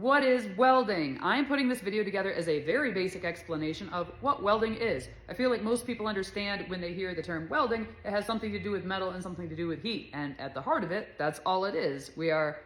what is welding? I'm putting this video together as a very basic explanation of what welding is. I feel like most people understand when they hear the term welding, it has something to do with metal and something to do with heat. And at the heart of it, that's all it is. We are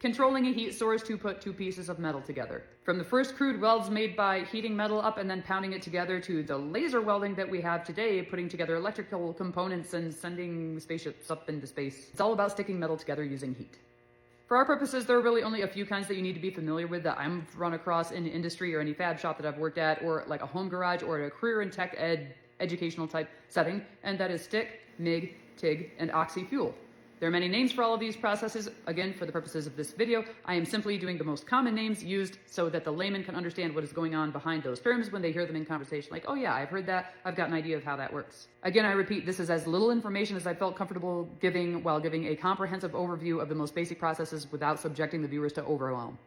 controlling a heat source to put two pieces of metal together. From the first crude welds made by heating metal up and then pounding it together to the laser welding that we have today, putting together electrical components and sending spaceships up into space. It's all about sticking metal together using heat. For our purposes, there are really only a few kinds that you need to be familiar with that I'm run across in industry or any fab shop that I've worked at, or like a home garage or a career and tech ed educational type setting, and that is stick, MIG, TIG, and oxy-fuel. There are many names for all of these processes. Again, for the purposes of this video, I am simply doing the most common names used so that the layman can understand what is going on behind those terms when they hear them in conversation. Like, oh yeah, I've heard that. I've got an idea of how that works. Again, I repeat, this is as little information as I felt comfortable giving while giving a comprehensive overview of the most basic processes without subjecting the viewers to overwhelm.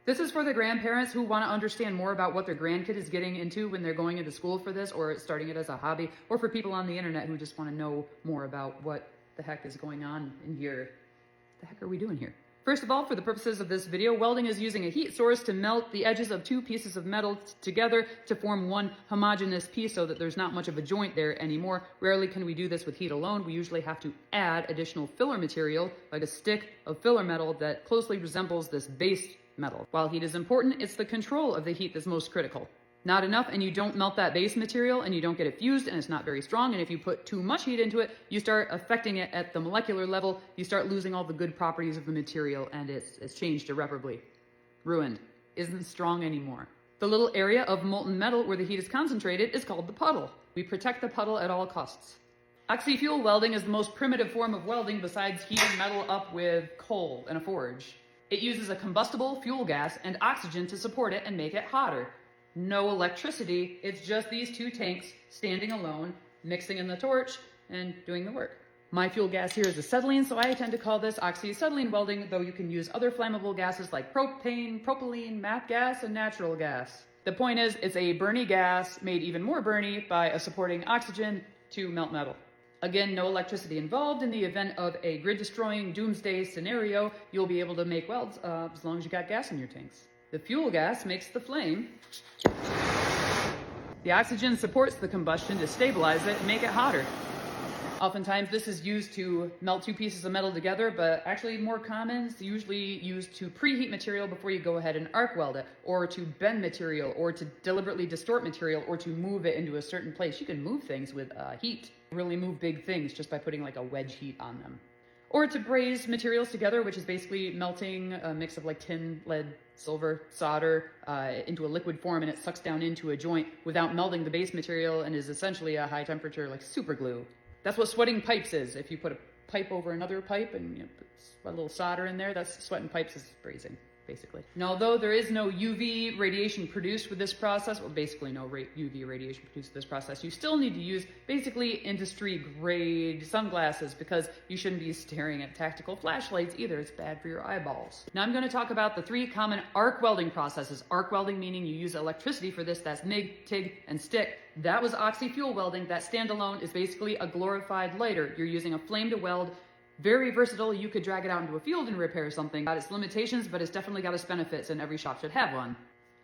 This is for the grandparents who want to understand more about what their grandkid is getting into when they're going into school for this or starting it as a hobby, or for people on the internet who just want to know more about what the heck is going on in here. What the heck are we doing here? First of all, for the purposes of this video, welding is using a heat source to melt the edges of two pieces of metal together to form one homogeneous piece so that there's not much of a joint there anymore. Rarely can we do this with heat alone. We usually have to add additional filler material, like a stick of filler metal that closely resembles this base metal. While heat is important, it's the control of the heat that's most critical. Not enough and you don't melt that base material and you don't get it fused and it's not very strong, and if you put too much heat into it, you start affecting it at the molecular level, you start losing all the good properties of the material and it's changed irreparably. Ruined. Isn't strong anymore. The little area of molten metal where the heat is concentrated is called the puddle. We protect the puddle at all costs. Oxy-fuel welding is the most primitive form of welding besides heating metal up with coal in a forge. It uses a combustible fuel gas and oxygen to support it and make it hotter. No electricity, it's just these two tanks standing alone, mixing in the torch, and doing the work. My fuel gas here is acetylene, so I tend to call this oxyacetylene welding, though you can use other flammable gases like propane, propylene, MAP gas, and natural gas. The point is, it's a burny gas made even more burny by a supporting oxygen to melt metal. Again, no electricity involved. In the event of a grid-destroying doomsday scenario, you'll be able to make welds as long as you got gas in your tanks. The fuel gas makes the flame. The oxygen supports the combustion to stabilize it and make it hotter. Oftentimes this is used to melt two pieces of metal together, but actually more common, it's usually used to preheat material before you go ahead and arc weld it, or to bend material, or to deliberately distort material, or to move it into a certain place. You can move things with heat. Really move big things just by putting like a wedge heat on them. Or to braze materials together, which is basically melting a mix of like tin, lead, silver, solder into a liquid form, and it sucks down into a joint without melting the base material and is essentially a high temperature like super glue. That's what sweating pipes is. If you put a pipe over another pipe and put a little solder in there, that's sweating pipes is brazing, basically. And although there is no UV radiation produced with this process, well, basically no UV radiation produced with this process, you still need to use basically industry-grade sunglasses because you shouldn't be staring at tactical flashlights either. It's bad for your eyeballs. Now I'm going to talk about the three common arc welding processes. Arc welding meaning you use electricity for this. That's MIG, TIG, and stick. That was oxy-fuel welding. That standalone is basically a glorified lighter. You're using a flame to weld. Very versatile. You could drag it out into a field and repair something. Got its limitations, but it's definitely got its benefits, and every shop should have one.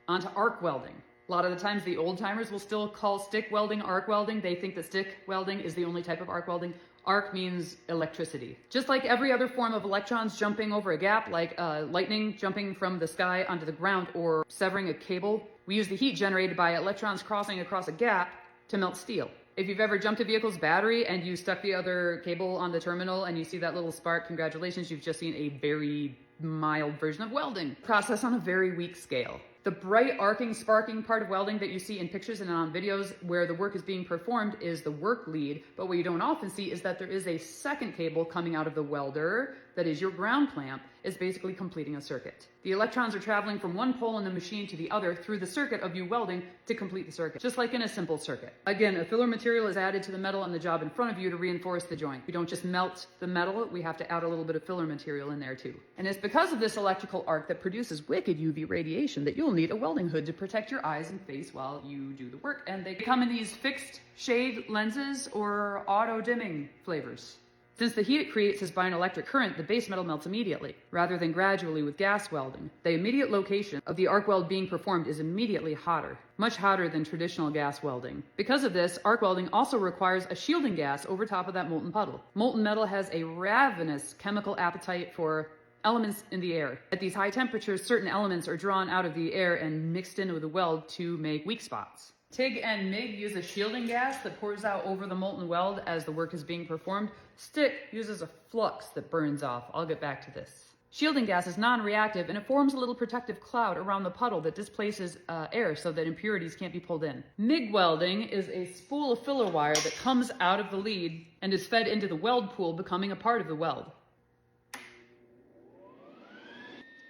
On to arc welding. A lot of the times the old timers will still call stick welding arc welding. They think that stick welding is the only type of arc welding. Arc means electricity. Just like every other form of electrons jumping over a gap, like lightning jumping from the sky onto the ground or severing a cable, we use the heat generated by electrons crossing across a gap to melt steel. If you've ever jumped a vehicle's battery and you stuck the other cable on the terminal and you see that little spark, congratulations, you've just seen a very mild version of welding. Process on a very weak scale. The bright arcing, sparking part of welding that you see in pictures and on videos where the work is being performed is the work lead, but what you don't often see is that there is a second cable coming out of the welder, that is your ground clamp, is basically completing a circuit. The electrons are traveling from one pole in the machine to the other through the circuit of you welding to complete the circuit, just like in a simple circuit. Again, a filler material is added to the metal on the job in front of you to reinforce the joint. We don't just melt the metal, we have to add a little bit of filler material in there too. And it's because of this electrical arc that produces wicked UV radiation that you'll need a welding hood to protect your eyes and face while you do the work. And they come in these fixed shade lenses or auto dimming flavors. Since the heat it creates is by an electric current, the base metal melts immediately, rather than gradually with gas welding. The immediate location of the arc weld being performed is immediately hotter, much hotter than traditional gas welding. Because of this, arc welding also requires a shielding gas over top of that molten puddle. Molten metal has a ravenous chemical appetite for elements in the air. At these high temperatures, certain elements are drawn out of the air and mixed into the weld to make weak spots. TIG and MIG use a shielding gas that pours out over the molten weld as the work is being performed. Stick uses a flux that burns off. I'll get back to this. Shielding gas is non-reactive and it forms a little protective cloud around the puddle that displaces air so that impurities can't be pulled in. MIG welding is a spool of filler wire that comes out of the lead and is fed into the weld pool, becoming a part of the weld.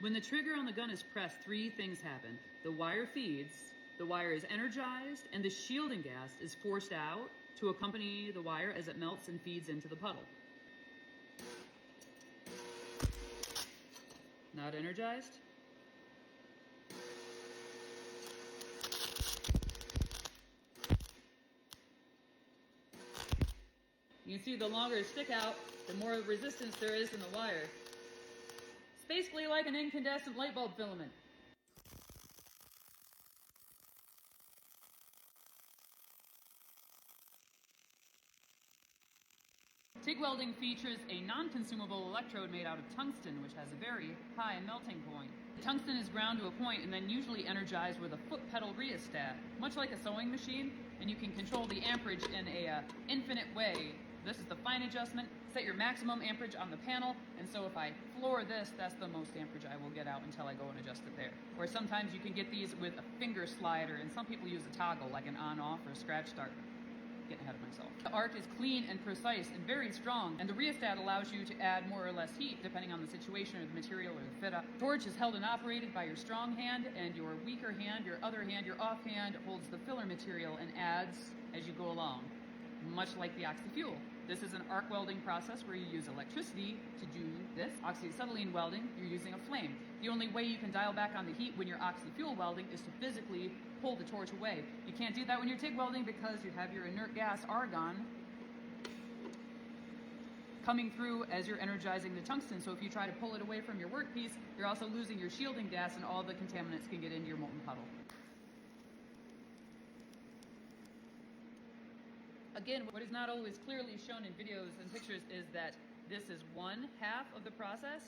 When the trigger on the gun is pressed, three things happen. The wire feeds, the wire is energized, and the shielding gas is forced out to accompany the wire as it melts and feeds into the puddle. Not energized. You can see the longer it stick out, the more resistance there is in the wire. It's basically like an incandescent light bulb filament. TIG welding features a non-consumable electrode made out of tungsten, which has a very high melting point. The tungsten is ground to a point and then usually energized with a foot pedal rheostat, much like a sewing machine, and you can control the amperage in a infinite way. This is the fine adjustment. Set your maximum amperage on the panel, and so if I floor this, that's the most amperage I will get out until I go and adjust it there. Or sometimes you can get these with a finger slider, and some people use a toggle, like an on-off or a scratch start. Getting ahead of myself. The arc is clean and precise and very strong, and the rheostat allows you to add more or less heat depending on the situation or the material or the fit up. The torch is held and operated by your strong hand, and your weaker hand, your other hand, your off hand holds the filler material and adds as you go along, much like the oxy-fuel. This is an arc welding process where you use electricity to do this. Oxyacetylene welding, you're using a flame. The only way you can dial back on the heat when you're oxy-fuel welding is to physically pull the torch away. You can't do that when you're TIG welding because you have your inert gas, argon, coming through as you're energizing the tungsten. So if you try to pull it away from your workpiece, you're also losing your shielding gas and all the contaminants can get into your molten puddle. Again, what is not always clearly shown in videos and pictures is that this is one half of the process.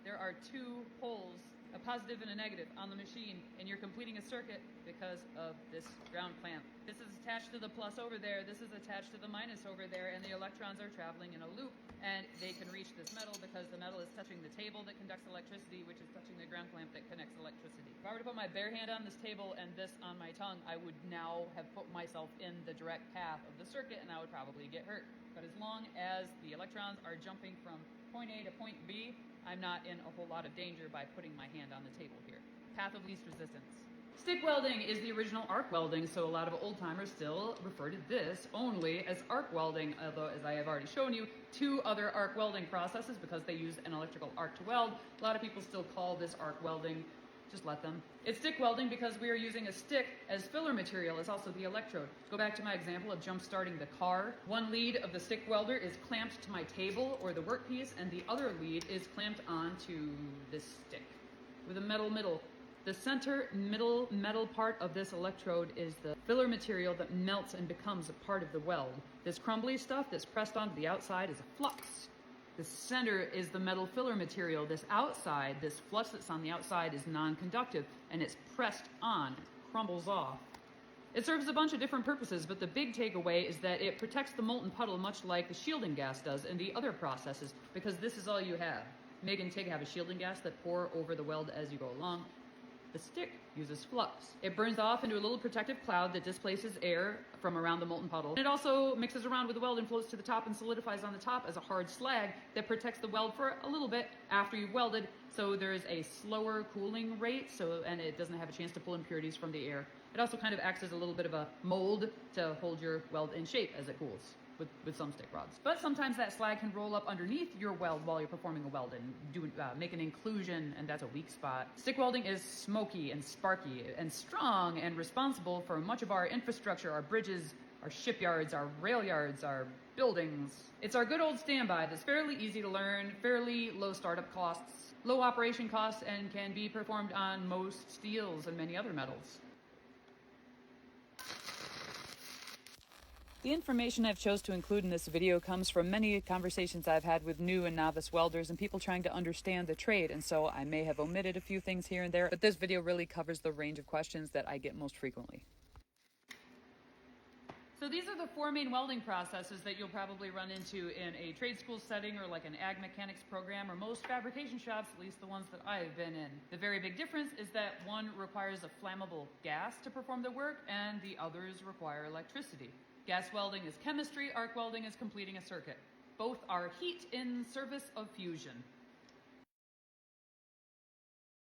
There are two poles, a positive and a negative, on the machine, and you're completing a circuit because of this ground clamp. This is attached to the plus over there, this is attached to the minus over there, and the electrons are traveling in a loop, and they can reach this metal because the metal is touching the table that conducts electricity, which is touching the ground clamp that connects electricity. If I were to put my bare hand on this table and this on my tongue, I would now have put myself in the direct path of the circuit, and I would probably get hurt. But as long as the electrons are jumping from point A to point B, I'm not in a whole lot of danger by putting my hand on the table here. Path of least resistance. Stick welding is the original arc welding, so a lot of old-timers still refer to this only as arc welding, although, as I have already shown you, two other arc welding processes because they use an electrical arc to weld. A lot of people still call this arc welding. Just let them. It's stick welding because we are using a stick as filler material as also the electrode. Go back to my example of jump starting the car. One lead of the stick welder is clamped to my table or the workpiece, and the other lead is clamped onto this stick with a metal middle. The center middle metal part of this electrode is the filler material that melts and becomes a part of the weld. This crumbly stuff that's pressed onto the outside is a flux. The center is the metal filler material. This outside, this flux that's on the outside is non-conductive, and it's pressed on, it crumbles off. It serves a bunch of different purposes, but the big takeaway is that it protects the molten puddle much like the shielding gas does in the other processes, because this is all you have. MIG and TIG have a shielding gas that pour over the weld as you go along. The stick uses flux. It burns off into a little protective cloud that displaces air from around the molten puddle. It also mixes around with the weld and floats to the top and solidifies on the top as a hard slag that protects the weld for a little bit after you've welded, so there's a slower cooling rate, and it doesn't have a chance to pull impurities from the air. It also kind of acts as a little bit of a mold to hold your weld in shape as it cools. With some stick rods. But sometimes that slag can roll up underneath your weld while you're performing a weld and make an inclusion, and that's a weak spot. Stick welding is smoky and sparky and strong and responsible for much of our infrastructure, our bridges, our shipyards, our rail yards, our buildings. It's our good old standby that's fairly easy to learn, fairly low startup costs, low operation costs, and can be performed on most steels and many other metals. The information I've chose to include in this video comes from many conversations I've had with new and novice welders and people trying to understand the trade, and so I may have omitted a few things here and there, but this video really covers the range of questions that I get most frequently. So these are the four main welding processes that you'll probably run into in a trade school setting or like an ag mechanics program or most fabrication shops, at least the ones that I've been in. The very big difference is that one requires a flammable gas to perform the work and the others require electricity. Gas welding is chemistry, arc welding is completing a circuit. Both are heat in service of fusion.